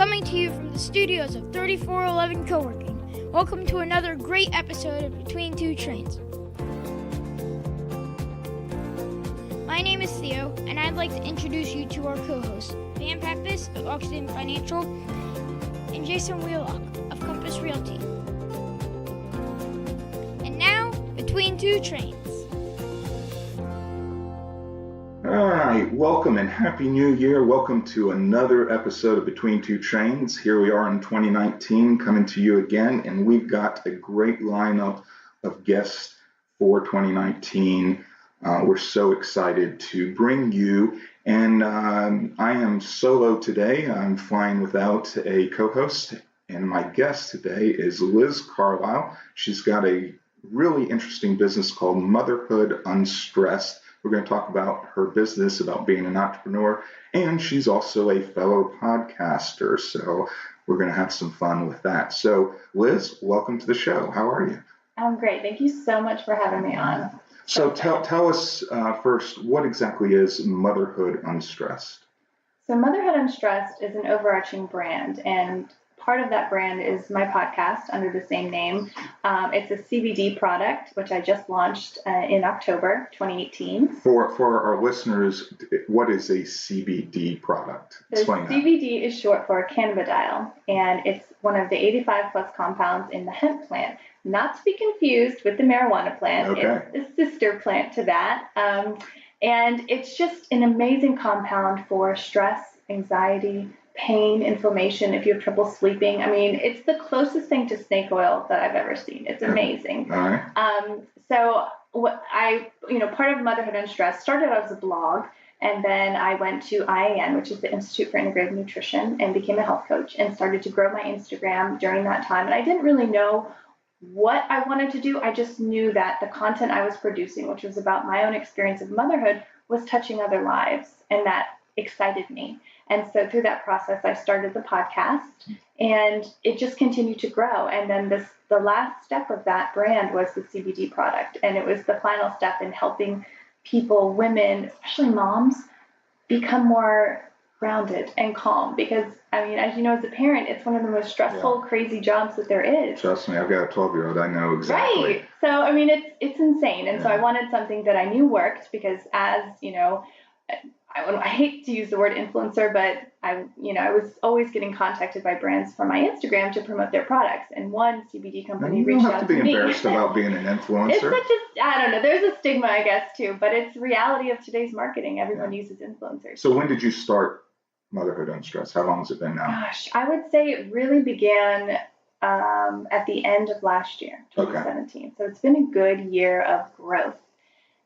Coming to you from the studios of 3411 Co-working. Welcome to another great episode of Between Two Trains. My name is Theo, and I'd like to introduce you to our co-hosts, Van Pappas of Oxygen Financial and Jason Wheelock of Compass Realty. And now, Between Two Trains. All right, welcome and Happy New Year. Welcome to another episode of Between Two Trains. Here we are in 2019 coming to you again, and we've got a great lineup of guests for 2019. We're so excited to bring you, and I am solo today. I'm flying without a co-host, and my guest today is Liz Carlile. She's got a really interesting business called Motherhood, Unstressed. We're going to talk about her business, about being an entrepreneur, and she's also a fellow podcaster, so we're going to have some fun with that. So, Liz, welcome to the show. How are you? I'm great. Thank you so much for having me on. So tell us first, what exactly is Motherhood Unstressed? So Motherhood Unstressed is an overarching brand, and part of that brand is my podcast under the same name. It's a CBD product, which I just launched in October 2018. For our listeners, what is a CBD product? Explain that. CBD is short for cannabidiol, and it's one of the 85 plus compounds in the hemp plant. Not to be confused with the marijuana plant. Okay. It's a sister plant to that. And it's just an amazing compound for stress, anxiety, pain, inflammation, if you have trouble sleeping. I mean, it's the closest thing to snake oil that I've ever seen. It's amazing. All right. So what part of Motherhood Unstressed started out as a blog, and then I went to IAN, which is the Institute for Integrative Nutrition, and became a health coach and started to grow my Instagram during that time. And I didn't really know what I wanted to do. I just knew that the content I was producing, which was about my own experience of motherhood, was touching other lives, and that excited me. And so through that process, I started the podcast, and it just continued to grow. And then the last step of that brand was the CBD product, and it was the final step in helping people, women, especially moms, become more grounded and calm. Because, I mean, as you know, as a parent, it's one of the most stressful, crazy jobs that there is. Trust me, I've got a 12-year-old. I know exactly. Right. So, I mean, it's insane. And so I wanted something that I knew worked, because as, you know, I hate to use the word influencer, but I was always getting contacted by brands from my Instagram to promote their products. And one CBD company reached out to me. You don't have to be embarrassed about being an influencer. It's such I don't know. There's a stigma, I guess, too, but it's reality of today's marketing. Everyone uses influencers. So when did you start Motherhood Unstressed? How long has it been now? Gosh, I would say it really began at the end of last year, 2017. Okay. So it's been a good year of growth.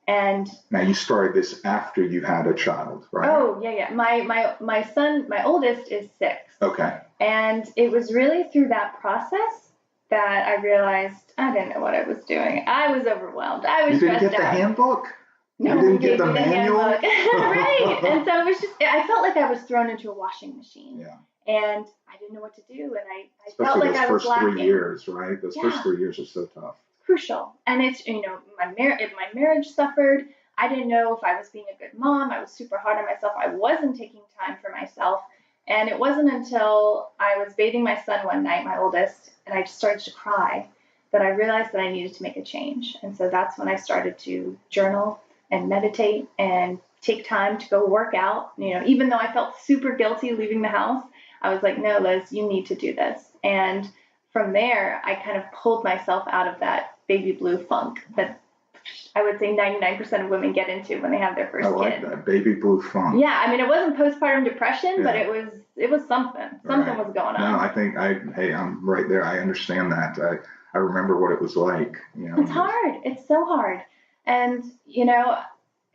And now you started this after you had a child, right? Oh, yeah. My son, my oldest, is 6. Okay. And it was really through that process that I realized I didn't know what I was doing. I was overwhelmed. I was stressed out. You didn't get the handbook? No, you didn't get the manual? Right. And so it was just, I felt like I was thrown into a washing machine. Yeah. And I didn't know what to do. And I felt like I was lacking. Especially those first 3 years, right? Those first 3 years are so tough. Crucial. And it's, my marriage suffered. I didn't know if I was being a good mom. I was super hard on myself. I wasn't taking time for myself. And it wasn't until I was bathing my son one night, my oldest, and I just started to cry, that I realized that I needed to make a change. And so that's when I started to journal and meditate and take time to go work out. Even though I felt super guilty leaving the house, I was like, no, Liz, you need to do this. And from there, I kind of pulled myself out of that baby blue funk that I would say 99% of women get into when they have their first kid. I like that, baby blue funk. Yeah, I mean, it wasn't postpartum depression, but it was something. Something was going on. No, I think I'm right there. I understand that. I remember what it was like. It's hard. It's so hard. And when I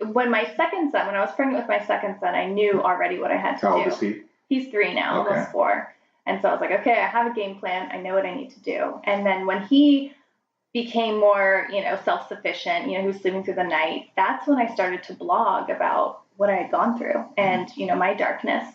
was pregnant with my second son, I knew already what I had to do. How old is he? He's 3 now, almost 4. And so I was like, okay, I have a game plan. I know what I need to do. And then when he became more, self-sufficient, he was sleeping through the night, that's when I started to blog about what I had gone through and, my darkness.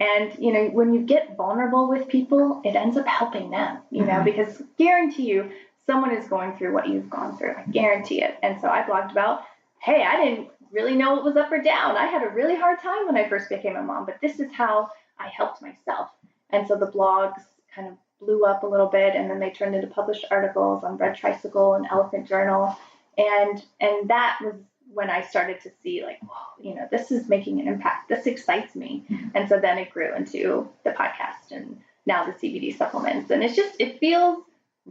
And, when you get vulnerable with people, it ends up helping them, because guarantee you someone is going through what you've gone through. I guarantee it. And so I blogged about, hey, I didn't really know what was up or down. I had a really hard time when I first became a mom, but this is how I helped myself. And so the blogs kind of blew up a little bit, and then they turned into published articles on Red Tricycle and Elephant Journal. And that was when I started to see like, whoa, this is making an impact. This excites me. And so then it grew into the podcast and now the CBD supplements. And it feels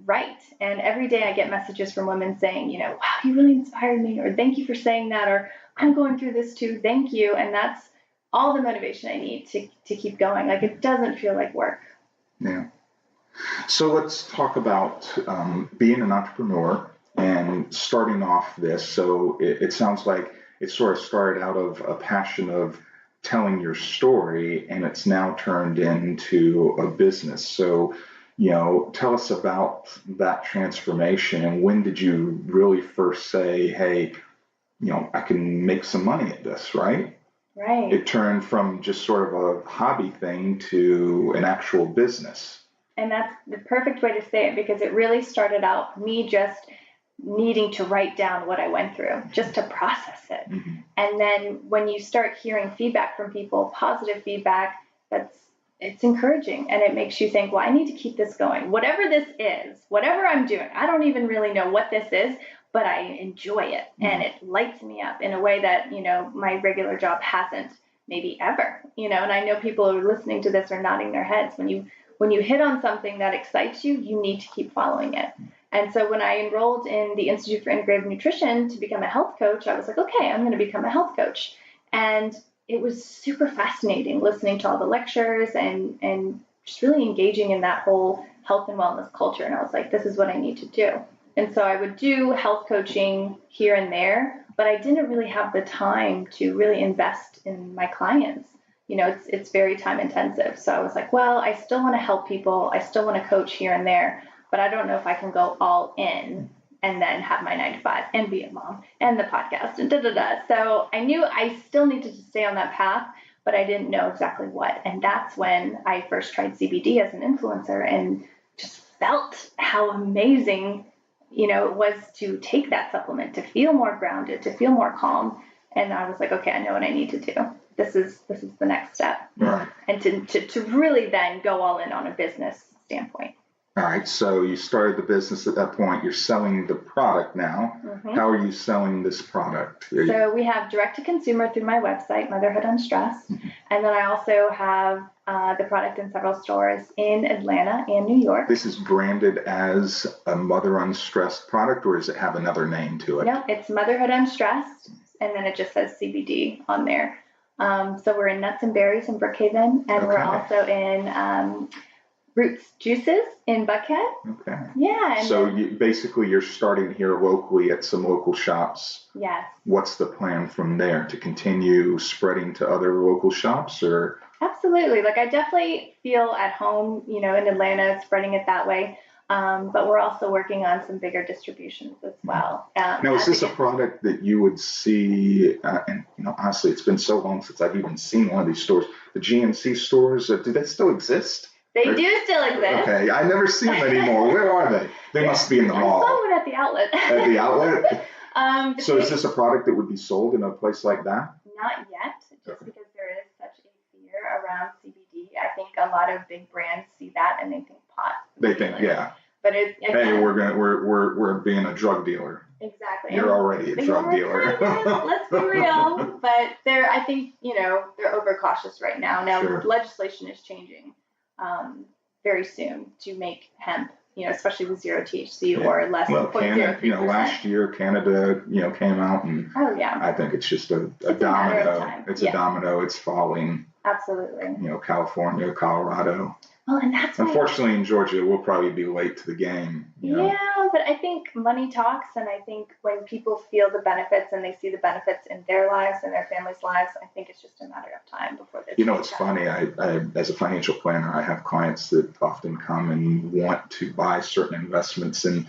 right. And every day I get messages from women saying, wow, you really inspired me, or thank you for saying that, or I'm going through this too. Thank you. And that's all the motivation I need to keep going. Like, it doesn't feel like work. Yeah. So let's talk about being an entrepreneur and starting off this. So it sounds like it sort of started out of a passion of telling your story, and it's now turned into a business. So, tell us about that transformation, and when did you really first say, hey, I can make some money at this, right? Right. It turned from just sort of a hobby thing to an actual business. And that's the perfect way to say it, because it really started out me just needing to write down what I went through, just to process it. Mm-hmm. And then when you start hearing feedback from people, positive feedback, it's encouraging, and it makes you think, well, I need to keep this going. Whatever this is, whatever I'm doing, I don't even really know what this is, but I enjoy it, and it lights me up in a way that, my regular job hasn't maybe ever, and I know people who are listening to this are nodding their heads. When you hit on something that excites you, you need to keep following it. And so when I enrolled in the Institute for Integrative Nutrition to become a health coach, I was like, okay, I'm going to become a health coach. And it was super fascinating listening to all the lectures and just really engaging in that whole health and wellness culture. And I was like, this is what I need to do. And so I would do health coaching here and there, but I didn't really have the time to really invest in my clients. It's very time intensive. So I was like, well, I still want to help people. I still want to coach here and there, but I don't know if I can go all in and then have my 9-to-5 and be a mom and the podcast and da-da-da. So I knew I still needed to stay on that path, but I didn't know exactly what. And that's when I first tried CBD as an influencer and just felt how amazing, it was to take that supplement, to feel more grounded, to feel more calm. And I was like, okay, I know what I need to do. This is the next step. Right. And to really then go all in on a business standpoint. All right, so you started the business at that point. You're selling the product now. Mm-hmm. How are you selling this product? So we have direct-to-consumer through my website, Motherhood Unstressed. Mm-hmm. And then I also have the product in several stores in Atlanta and New York. This is branded as a Mother Unstressed product, or does it have another name to it? No, it's Motherhood Unstressed, and then it just says CBD on there. So we're in Nuts and Berries in Brookhaven, and we're also in Roots Juices in Buckhead. Okay. Yeah. And so you're starting here locally at some local shops. Yes. What's the plan from there? To continue spreading to other local shops, or? Absolutely. Like, I definitely feel at home, in Atlanta, spreading it that way. But we're also working on some bigger distributions as well. Now, is this a product that you would see, and honestly, it's been so long since I've even seen one of these stores, the GNC stores, do they still exist? They do still exist. Okay, I never see them anymore. Where are they? They must be in the mall. I saw one at the outlet. At the outlet? So is this a product that would be sold in a place like that? Not yet, just because there is such a fear around CBD. I think a lot of big brands see that and they think pot. They think, yeah. But we're being a drug dealer. Exactly. You're already a drug dealer. Let's be real. But I think, they're overcautious right now. Now, Sure. Legislation is changing very soon to make hemp, especially with 0 THC or less than 0.03%. Last year Canada, came out, and oh yeah, I think it's just a it's domino. It's a domino. It's falling. Absolutely. California, Colorado. Well, and that's unfortunately in Georgia, we'll probably be late to the game. Yeah, but I think money talks, and I think when people feel the benefits and they see the benefits in their lives and their families' lives, I think it's just a matter of time before they. It's funny. I as a financial planner, I have clients that often come and want to buy certain investments, and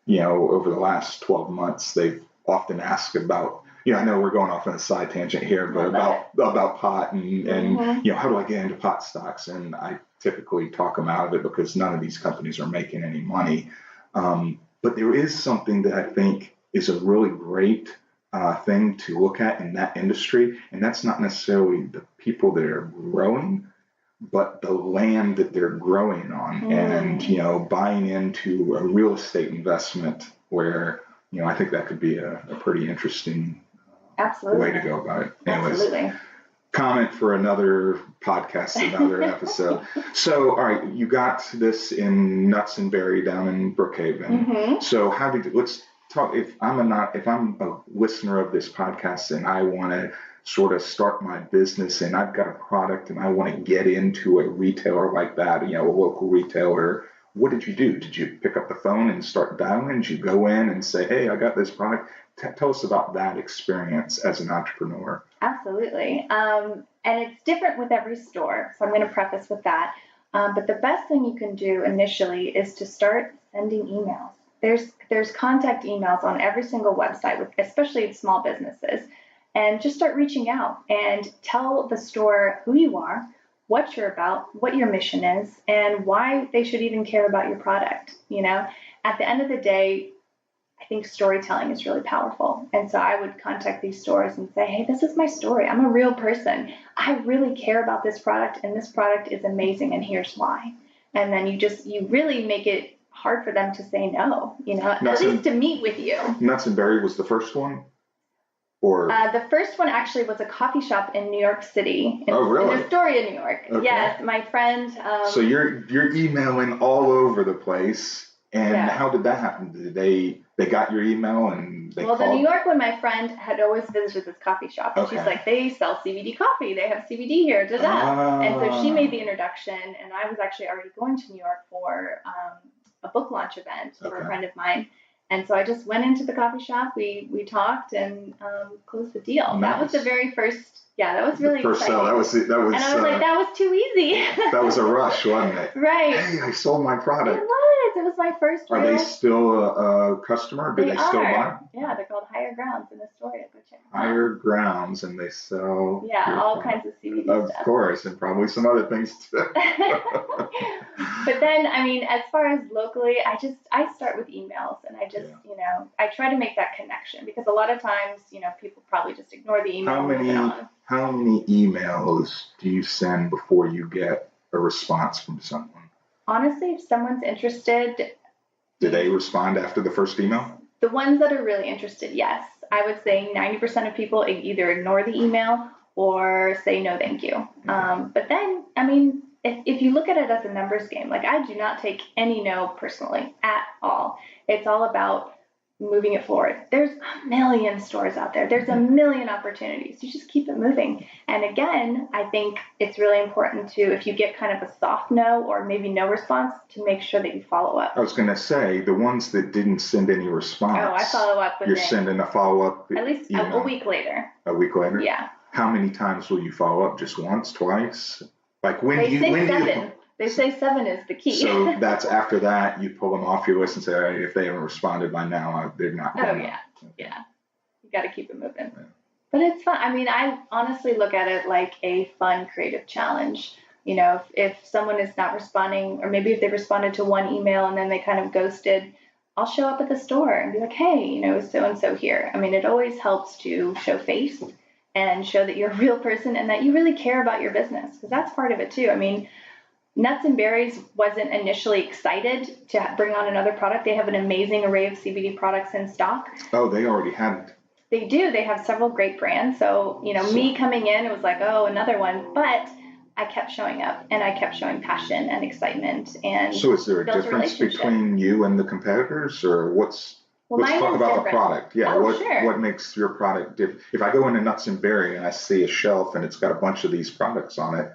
over the last 12 months, they've often asked about. I know we're going off on a side tangent here, but about pot and mm-hmm. How do I get into pot stocks? And I typically talk them out of it because none of these companies are making any money. But there is something that I think is a really great thing to look at in that industry, and that's not necessarily the people that are growing, but the land that they're growing on and, buying into a real estate investment where, I think that could be a pretty interesting way to go about it. Anyways, Absolutely. Comment for another podcast, another episode. So, all right, you got this in Nuts and Berry down in Brookhaven. So let's talk, if I'm a listener of this podcast and I want to sort of start my business and I've got a product and I want to get into a retailer like that, a local retailer, what did you do? Did you pick up the phone and start dialing? Did you go in and say, hey, I got this product? Tell us about that experience as an entrepreneur. Absolutely. And it's different with every store. So I'm going to preface with that. But the best thing you can do initially is to start sending emails. There's contact emails on every single website, especially small businesses. And just start reaching out and tell the store who you are, what you're about, what your mission is, and why they should even care about your product. At the end of the day, I think storytelling is really powerful. And so I would contact these stores and say, hey, this is my story. I'm a real person. I really care about this product, and this product is amazing, and here's why. And then you really make it hard for them to say no, at least to meet with you. Nuts and Berry was the first one? Or the first one actually was a coffee shop in New York City, in Astoria, New York. Okay. Yes, my friend. So you're emailing all over the place, and how did that happen? Did they got your email and they called? The New York one, my friend had always visited this coffee shop, and she's like, they sell CBD coffee, they have CBD here, and so she made the introduction, and I was actually already going to New York for a book launch event for a friend of mine. And so I just went into the coffee shop, we talked and closed the deal. Nice. That was the very first, that was really first exciting. Sell. That was and I was like, that was too easy. That was a rush, wasn't it? Right. Hey, I sold my product. It was my first Are they still a customer? Do they still buy? Yeah, they're called Higher Grounds in Astoria. Go check them out. Higher Grounds, and they sell all kinds of CBD stuff. Of course, and probably some other things too. But then, as far as locally, I start with emails, and I just, I try to make that connection, because a lot of times, people probably just ignore the email. How many emails do you send before you get a response from someone? Honestly, if someone's interested. Do they respond after the first email? The ones that are really interested, yes. I would say 90% of people either ignore the email or say no thank you. But then, if you look at it as a numbers game, I do not take any no personally at all. It's all about moving it forward. There's a million stores out there. There's a million opportunities. You just keep it moving. And again, I think it's really important to, if you get kind of a soft no or maybe no response, to make sure that you follow up. I was going to say, the ones that didn't send any response. Oh, I follow up with You're sending a follow-up at least email. a week later. A week later? Yeah. How many times will you follow up? Just once, twice? They say 7 is the key. So that's after that, you pull them off your list and say, all right, if they haven't responded by now, they're not going to. Yeah. You got to keep it moving. Yeah. But it's fun. I honestly look at it like a fun, creative challenge. If someone is not responding, or maybe if they responded to one email and then they kind of ghosted, I'll show up at the store and be like, hey, so-and-so here. It always helps to show face and show that you're a real person and that you really care about your business, because that's part of it too. Nuts and Berries wasn't initially excited to bring on another product. They have an amazing array of CBD products in stock. Oh, they already had. They do. They have several great brands. So, me coming in, it was like, oh, another one. But I kept showing up, and I kept showing passion and excitement. And so is there a difference between you and the competitors, or let's talk about the product. Yeah, what makes your product different? If I go into Nuts and Berry and I see a shelf and it's got a bunch of these products on it,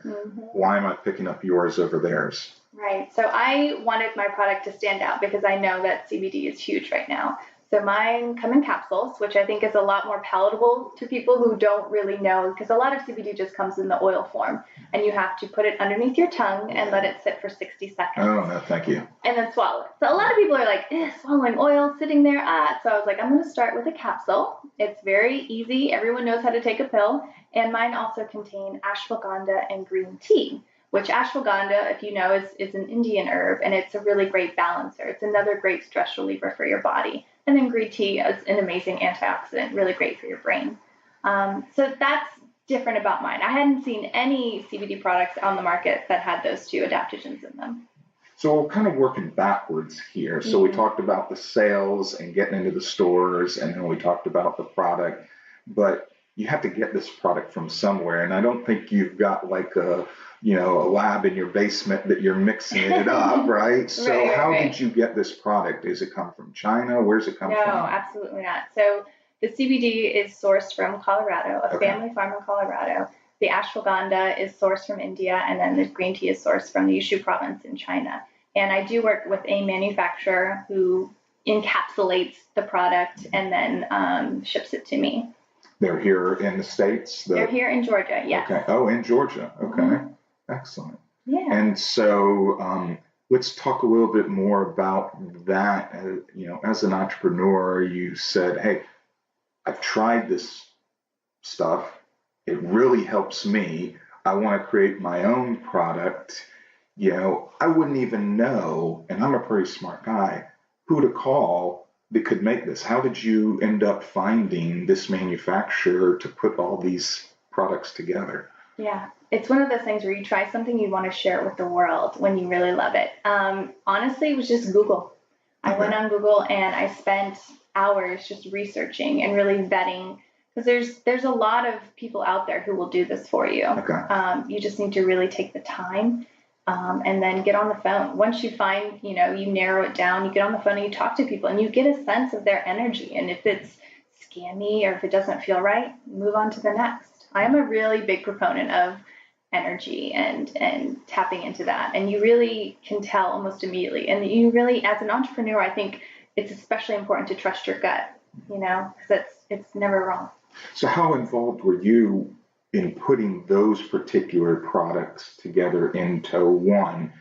why am I picking up yours over theirs? Right. So I wanted my product to stand out because I know that CBD is huge right now. So mine come in capsules, which I think is a lot more palatable to people who don't really know, because a lot of CBD just comes in the oil form, and you have to put it underneath your tongue and let it sit for 60 seconds. Oh, no, thank you. And then swallow it. So a lot of people are like, swallowing oil, sitting there. So I was like, I'm going to start with a capsule. It's very easy. Everyone knows how to take a pill. And mine also contain ashwagandha and green tea, which ashwagandha, if you know, is an Indian herb, and it's a really great balancer. It's another great stress reliever for your body. And then green tea is an amazing antioxidant, really great for your brain. So that's different about mine. I hadn't seen any CBD products on the market that had those two adaptogens in them. So we're kind of working backwards here. So we talked about the sales and getting into the stores, and then we talked about the product, but you have to get this product from somewhere. And I don't think you've got like a lab in your basement that you're mixing it up, right? So how did you get this product? Does it come from China? Where's it come from? No, absolutely not. So the CBD is sourced from Colorado, a family farm in Colorado. The ashwagandha is sourced from India, and then the green tea is sourced from the Yushu province in China. And I do work with a manufacturer who encapsulates the product and then ships it to me. They're here in the States? They're here in Georgia, yes. Okay. Oh, in Georgia. Okay. Excellent. Yeah. And so let's talk a little bit more about that. As an entrepreneur, you said, hey, I've tried this stuff. It really helps me. I want to create my own product. I wouldn't even know, and I'm a pretty smart guy, who to call that could make this. How did you end up finding this manufacturer to put all these products together? Yeah, it's one of those things where you try something, you want to share it with the world when you really love it. Honestly, it was just Google. I went on Google and I spent hours just researching and really vetting, because there's a lot of people out there who will do this for you. Okay. You just need to really take the time. And then get on the phone. Once you find, you narrow it down, you get on the phone and you talk to people and you get a sense of their energy. And if it's scammy or if it doesn't feel right, move on to the next. I am a really big proponent of energy and tapping into that. And you really can tell almost immediately. And you really, as an entrepreneur, I think it's especially important to trust your gut, because it's never wrong. So how involved were you in putting those particular products together into one?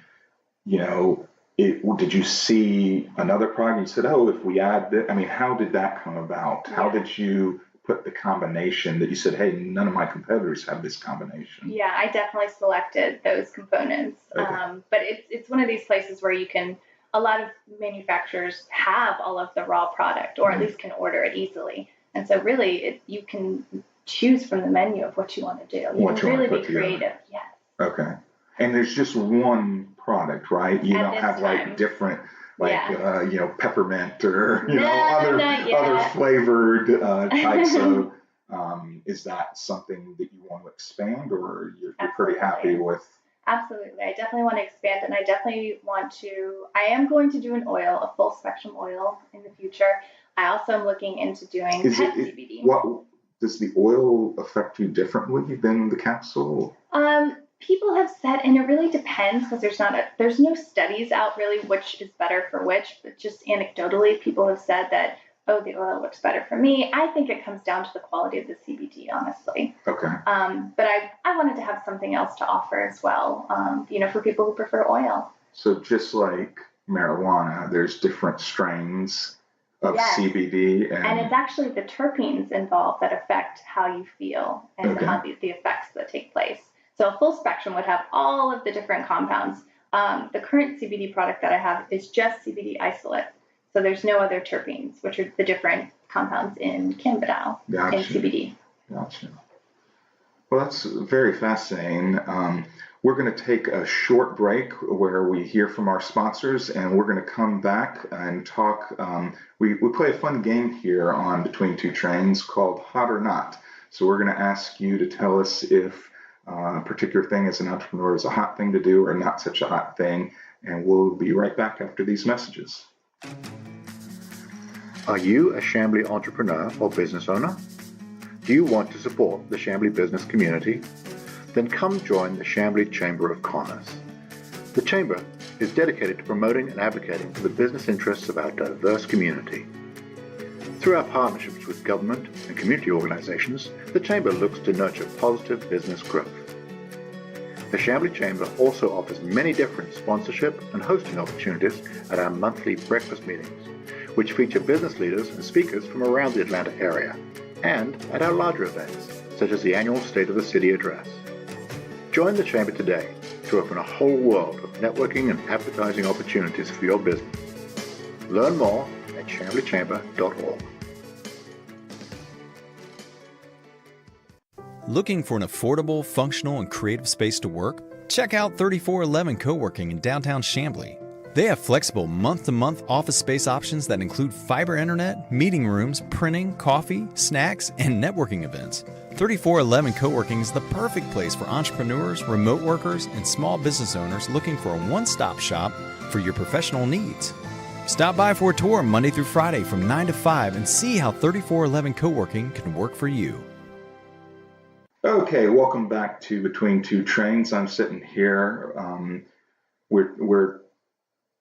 Did you see another product and you said, oh, if we add this, how did that come about? How did you put the combination that you said, hey, none of my competitors have this combination? Yeah, I definitely selected those components. Okay. But it's one of these places where a lot of manufacturers have all of the raw product, or at least can order it easily. And so really you can choose from the menu of what you want to do. You can really be creative. Yes. Okay. And there's just one product, right? You don't have like different, peppermint or other flavored types of. Is that something that you want to expand, or you're pretty happy with? Absolutely. I definitely want to expand, and I am going to do an oil, a full spectrum oil in the future. I also am looking into doing pet CBD. Does the oil affect you differently than the capsule? People have said, and it really depends, because there's no studies out really which is better for which, but just anecdotally, people have said that, oh, the oil works better for me. I think it comes down to the quality of the CBD, honestly. Okay. But I wanted to have something else to offer as well, for people who prefer oil. So just like marijuana, there's different strains of CBD. And it's actually the terpenes involved that affect how you feel and how the effects that take place. So a full spectrum would have all of the different compounds. The current CBD product that I have is just CBD isolate. So there's no other terpenes, which are the different compounds in cannabidiol and CBD. Gotcha. Well, that's very fascinating. We're going to take a short break where we hear from our sponsors, and we're going to come back and talk. We play a fun game here on Between Two Trains called Hot or Not. So we're going to ask you to tell us if a particular thing as an entrepreneur is a hot thing to do or not such a hot thing. And we'll be right back after these messages. Are you a Chambly entrepreneur or business owner? Do you want to support the Chambly business community? Then come join the Chambly Chamber of Commerce. The Chamber is dedicated to promoting and advocating for the business interests of our diverse community. Through our partnerships with government and community organizations, the Chamber looks to nurture positive business growth. The Chambly Chamber also offers many different sponsorship and hosting opportunities at our monthly breakfast meetings, which feature business leaders and speakers from around the Atlanta area, and at our larger events, such as the annual State of the City Address. Join the Chamber today to open a whole world of networking and advertising opportunities for your business. Learn more at chamblychamber.org. Looking for an affordable, functional, and creative space to work? Check out 3411 Co-working in downtown Chamblee. They have flexible month-to-month office space options that include fiber internet, meeting rooms, printing, coffee, snacks, and networking events. 3411 Co-working is the perfect place for entrepreneurs, remote workers, and small business owners looking for a one-stop shop for your professional needs. Stop by for a tour Monday through Friday from 9 to 5 and see how 3411 Co-working can work for you. Okay, welcome back to Between Two Trains. I'm sitting here. We're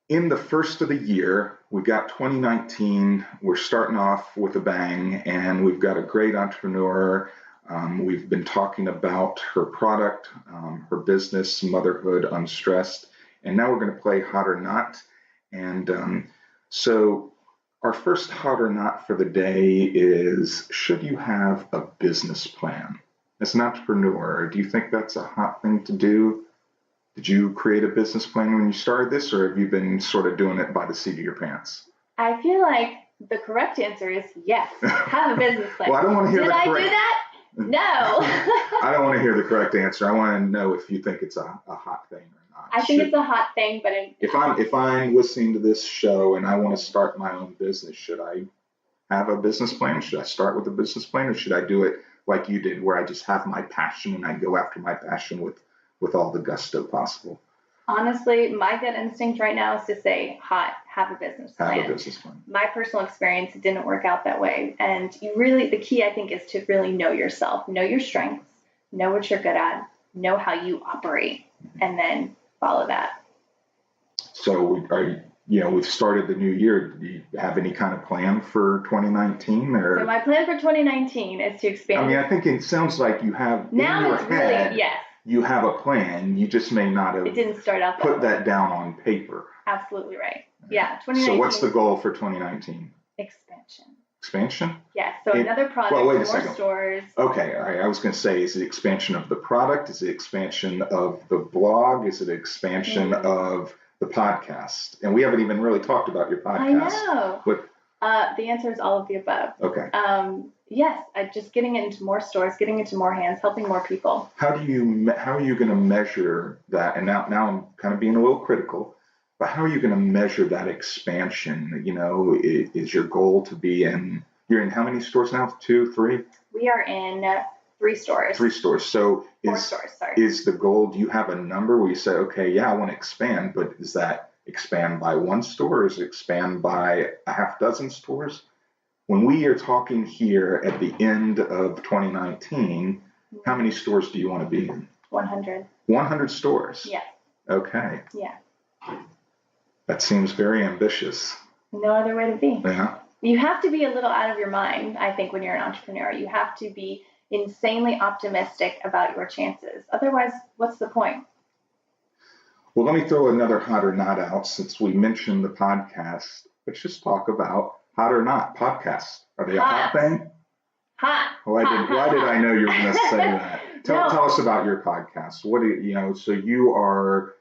in the first of the year. We got 2019. We're starting off with a bang, and we've got a great entrepreneur. We've been talking about her product, her business, Motherhood, Unstressed, and now we're going to play Hot or Not. And so our first Hot or Not for the day is, should you have a business plan? As an entrepreneur, do you think that's a hot thing to do? Did you create a business plan when you started this, or have you been sort of doing it by the seat of your pants? I feel like the correct answer is yes. Have a business plan. Well, I don't want to hear Did the I correct... do that? No. I don't want to hear the correct answer. I want to know if you think it's a hot thing or not. I think it's a hot thing, but if I'm listening to this show and I want to start my own business, should I have a business plan? Should I start with a business plan, or should I do it like you did, where I just have my passion and I go after my passion with all the gusto possible? Honestly, my gut instinct right now is to say, have a business plan. Have a business plan. My personal experience, it didn't work out that way. And the key, I think, is to really know yourself, know your strengths, know what you're good at, know how you operate, and then follow that. So we've started the new year. Do you have any kind of plan for 2019? So my plan for 2019 is to expand. I mean, I think it sounds like you have now in your it's head, really, yes. You have a plan. You just may not have It didn't start out put that down on paper. Absolutely right. Yeah, 2019. So what's the goal for 2019? Expansion. Expansion? Yes. So another product, more stores. Okay. All right. I was going to say, is it expansion of the product? Is it expansion of the blog? Is it expansion of the podcast? And we haven't even really talked about your podcast. I know. The answer is all of the above. Okay. Yes, just getting into more stores, getting into more hands, helping more people. How are you going to measure that? And now I'm kind of being a little critical, but how are you going to measure that expansion? You know, is your goal to be you're in how many stores now? 2, 3? We are in 3 stores. 3 stores. So 4 stores, sorry. Is the goal, do you have a number where you say, okay, yeah, I want to expand, but is that expand by 1 store, or is it expand by a half dozen stores? When we are talking here at the end of 2019, how many stores do you want to be in? 100. 100 stores? Yeah. Okay. Yeah. That seems very ambitious. No other way to be. Yeah. You have to be a little out of your mind, I think, when you're an entrepreneur. You have to be insanely optimistic about your chances. Otherwise, what's the point? Well, let me throw another Hot or Not out since we mentioned the podcast. Let's just talk about Hot or Not podcasts. Are they a hot thing? Hot. Why did I know you were going to say that? Tell us about your podcast. What do so you are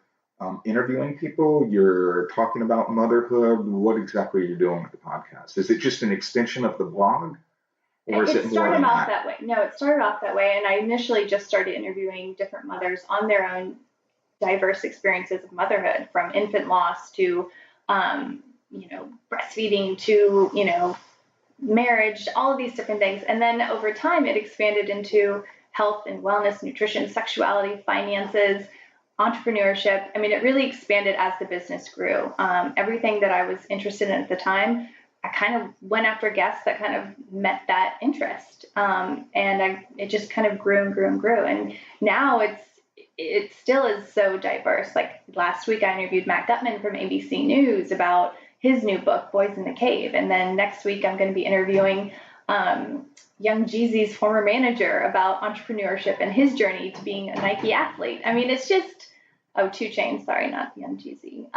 interviewing people, you're talking about motherhood. What exactly are you doing with the podcast? Is it just an extension of the blog? Or is it more started than off that way. No, it started off that way. And I initially just started interviewing different mothers on their own diverse experiences of motherhood, from infant loss to, breastfeeding to, marriage, all of these different things. And then over time, it expanded into health and wellness, nutrition, sexuality, finances, entrepreneurship. I mean, it really expanded as the business grew. Everything that I was interested in at the time, I kind of went after guests that kind of met that interest. It just kind of grew and grew and grew. And now it still is so diverse. Like last week, I interviewed Matt Gutman from ABC News about his new book, Boys in the Cave. And then next week, I'm going to be interviewing Young Jeezy's former manager about entrepreneurship and his journey to being a Nike athlete. I mean, it's just, 2 Chainz, sorry, not Young Jeezy.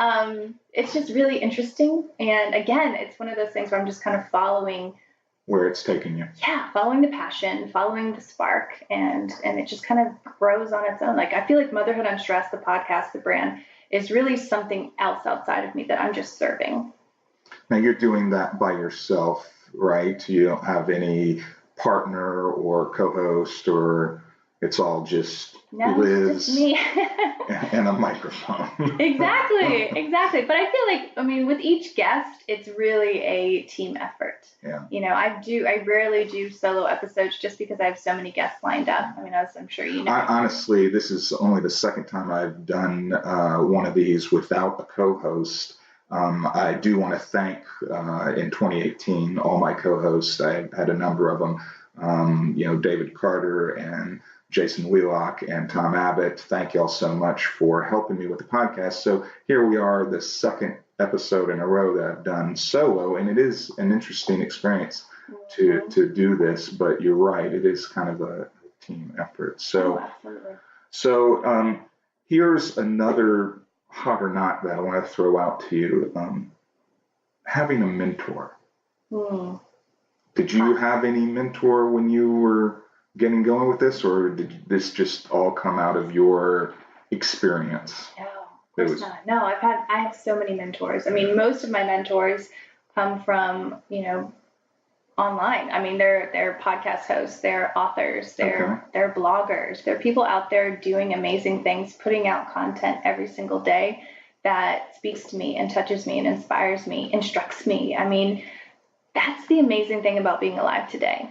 It's just really interesting. And again, it's one of those things where I'm just kind of following where it's taking you. Yeah, following the passion, following the spark, and it just kind of grows on its own. Like, I feel like Motherhood Unstressed, the podcast, the brand, is really something else outside of me that I'm just serving. Now, you're doing that by yourself, right? You don't have any partner or co-host or it's all just No, Liz it's just me. and a microphone. Exactly. But I feel like, I mean, with each guest, it's really a team effort. Yeah. I rarely do solo episodes just because I have so many guests lined up. I mean, as I'm sure you know. Honestly, this is only the second time I've done one of these without a co-host. I do want to thank in 2018 all my co-hosts. I had a number of them. David Carter and Jason Wheelock and Tom Abbott. Thank y'all so much for helping me with the podcast. So here we are, the second episode in a row that I've done solo, and it is an interesting experience to do this. But you're right, it is kind of a team effort. So, absolutely. So here's another hot or not that I want to throw out to you. Having a mentor. Did you have any mentor when you were getting going with this, or did this just all come out of your experience? No, of course not. No, I have so many mentors. I mean, most of my mentors come from, online. I mean, they're podcast hosts, they're authors, they're bloggers, they're people out there doing amazing things, putting out content every single day that speaks to me and touches me and inspires me, instructs me. I mean, that's the amazing thing about being alive today.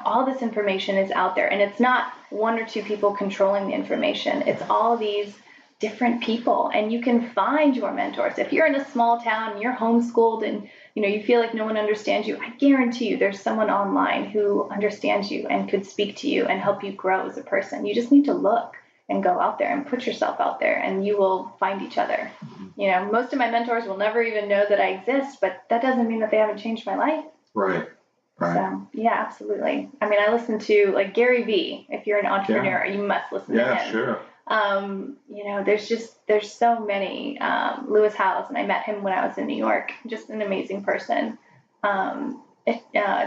All this information is out there, and it's not one or two people controlling the information. It's all these different people, and you can find your mentors. If you're in a small town and you're homeschooled and you feel like no one understands you, I guarantee you there's someone online who understands you and could speak to you and help you grow as a person. You just need to look and go out there and put yourself out there, and you will find each other. Most of my mentors will never even know that I exist, but that doesn't mean that they haven't changed my life. Right. So, yeah, absolutely. I mean, I listen to like Gary Vee. If you're an entrepreneur, you must listen to him. Yeah, sure. There's so many. Lewis Howes, and I met him when I was in New York. Just an amazing person.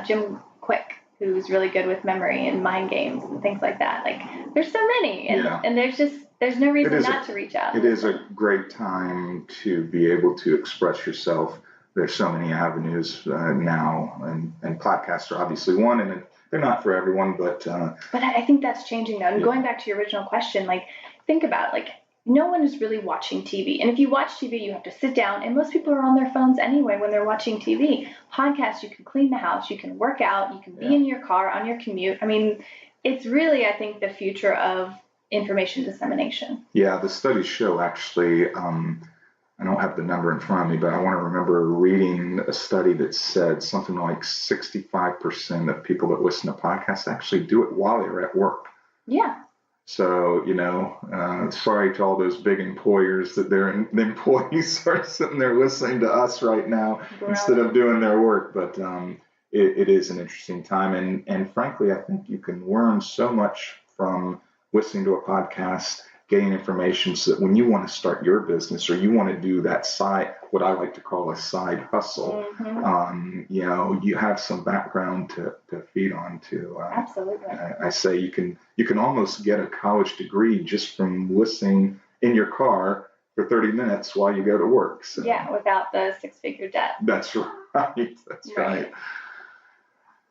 Jim Quick, who's really good with memory and mind games and things like that. Like, there's so many, and there's no reason not to reach out. It is a great time to be able to express yourself. There's so many avenues now, and podcasts are obviously one, and they're not for everyone, but I think that's changing though. And going back to your original question, like, think about no one is really watching TV. And if you watch TV, you have to sit down, and most people are on their phones anyway when they're watching TV. Podcasts, you can clean the house, you can work out, you can be in your car on your commute. I mean, it's really, I think, the future of information dissemination. Yeah, the studies show actually, I don't have the number in front of me, but I want to remember reading a study that said something like 65% of people that listen to podcasts actually do it while they're at work. Yeah. So, sorry to all those big employers that their employees are sitting there listening to us right now instead of doing their work. But it is an interesting time. And frankly, I think you can learn so much from listening to a podcast, getting information, so that when you want to start your business or you want to do that side, what I like to call a side hustle, you have some background to feed on to. Absolutely. I say you can almost get a college degree just from listening in your car for 30 minutes while you go to work. So. Yeah, without the six-figure debt. That's right. That's right.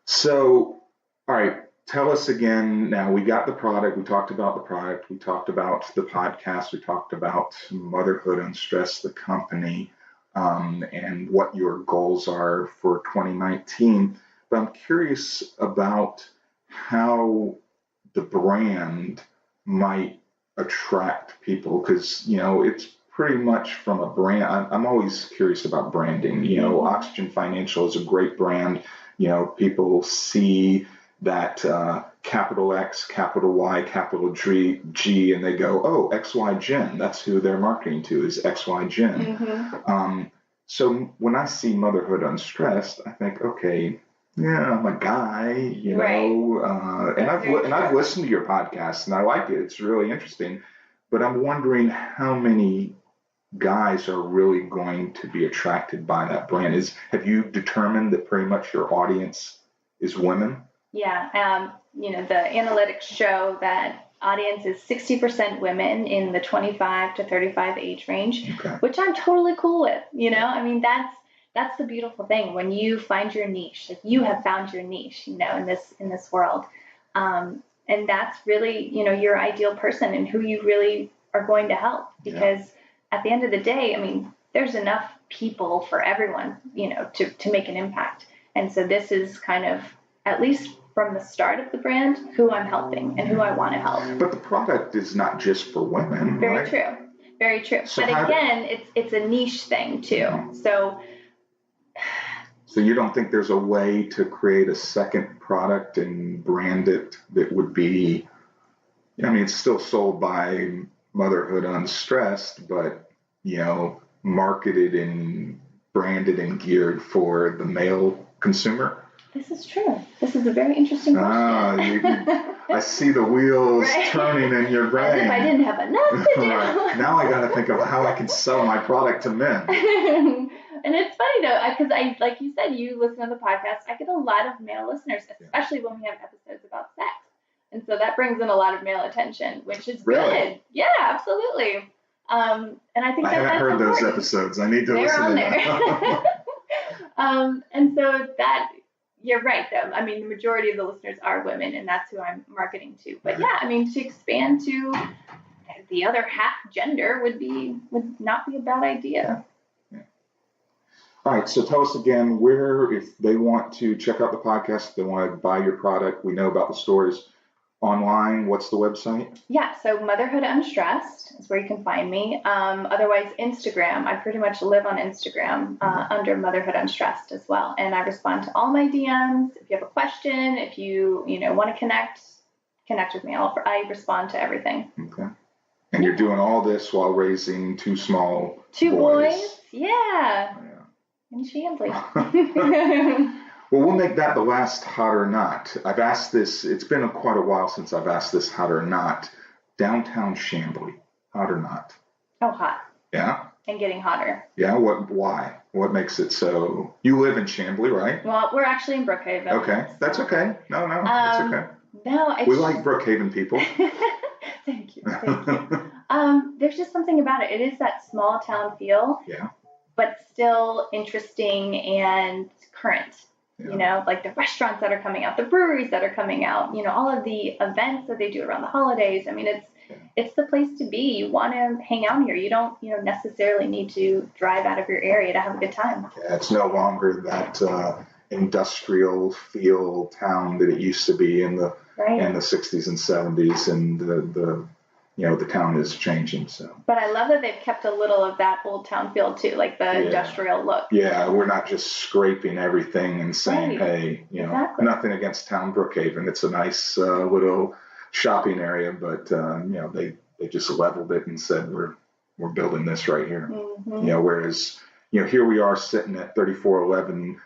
So, all right. Tell us again, now we got the product, we talked about the product, we talked about the podcast, we talked about Motherhood Unstressed, the company, and what your goals are for 2019. But I'm curious about how the brand might attract people, because, it's pretty much from a brand. I'm always curious about branding. Oxygen Financial is a great brand. People see that capital X, capital Y, capital G, and they go, oh, XY Gen. That's who they're marketing to, is XY Gen. So when I see Motherhood Unstressed, I think, okay, yeah, I'm a guy, and I've listened to your podcast and I like it. It's really interesting, but I'm wondering how many guys are really going to be attracted by that brand. Have you determined that pretty much your audience is women? Yeah, the analytics show that audience is 60% women in the 25 to 35 age range, which I'm totally cool with. I mean, that's the beautiful thing when you find your niche. Like, you have found your niche, in this world. And that's really, your ideal person and who you really are going to help. Because at the end of the day, I mean, there's enough people for everyone, to make an impact. And so this is kind of, at least from the start of the brand, who I'm helping and who I want to help. But the product is not just for women, Very right? true. Very true. So but again, it's a niche thing too. So you don't think there's a way to create a second product and brand it that would be, I mean, it's still sold by Motherhood Unstressed, but, marketed and branded and geared for the male consumer? This is true. This is a very interesting question. I see the wheels turning in your brain. As if I didn't have enough to do. Now I got to think of how I can sell my product to men. And it's funny though, because I, like you said, you listen to the podcast. I get a lot of male listeners, especially when we have episodes about sex, and so that brings in a lot of male attention, which is good. Yeah, absolutely. And I think I haven't heard those episodes. I need to listen to them. And so that. You're right, though. I mean, the majority of the listeners are women, and that's who I'm marketing to. But yeah, I mean, to expand to the other half gender would not be a bad idea. Yeah. All right, so tell us again where, if they want to check out the podcast, if they want to buy your product, we know about the stores online. What's the website? Yeah, so Motherhood Unstressed is where you can find me. Otherwise, Instagram. I pretty much live on Instagram under Motherhood Unstressed as well. And I respond to all my DMs. If you have a question, if you want to connect with me. I respond to everything. Okay. And you're doing all this while raising two boys. Yeah. In Chambly. Well, we'll make that the last hot or not. I've asked this, it's been quite a while since I've asked this hot or not. Downtown Chambly, hot or not? Oh, hot. Yeah? And getting hotter. Yeah, why? What makes it so? You live in Chambly, right? Well, we're actually in Brookhaven. Okay, that's okay. No, that's okay. No, we like Brookhaven people. Thank you. There's just something about it. It is that small town feel. Yeah. But still interesting and current. Yeah. Like the restaurants that are coming out, the breweries that are coming out, all of the events that they do around the holidays. I mean, it's the place to be. You want to hang out here. You don't, necessarily need to drive out of your area to have a good time. Yeah, it's no longer that industrial feel town that it used to be in the 60s and 70s, and the town is changing. So. But I love that they've kept a little of that old town feel too, like the industrial look. Yeah, we're not just scraping everything and saying, hey, nothing against town Brookhaven. It's a nice little shopping area, but they just leveled it and said we're building this right here. Mm-hmm. Whereas here we are sitting at 3411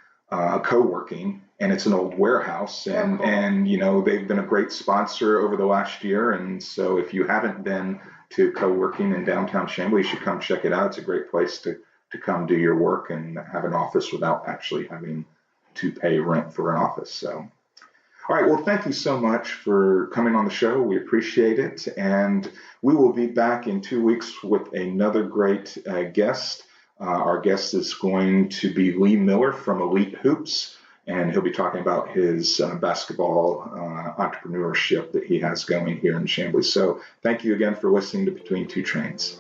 co-working. And it's an old warehouse, and they've been a great sponsor over the last year. And so if you haven't been to co-working in downtown Chambly, you should come check it out. It's a great place to come do your work and have an office without actually having to pay rent for an office. So, all right, well, thank you so much for coming on the show. We appreciate it. And we will be back in 2 weeks with another great guest. Our guest is going to be Lee Miller from Elite Hoops. And he'll be talking about his basketball entrepreneurship that he has going here in Chambly. So thank you again for listening to Between Two Trains.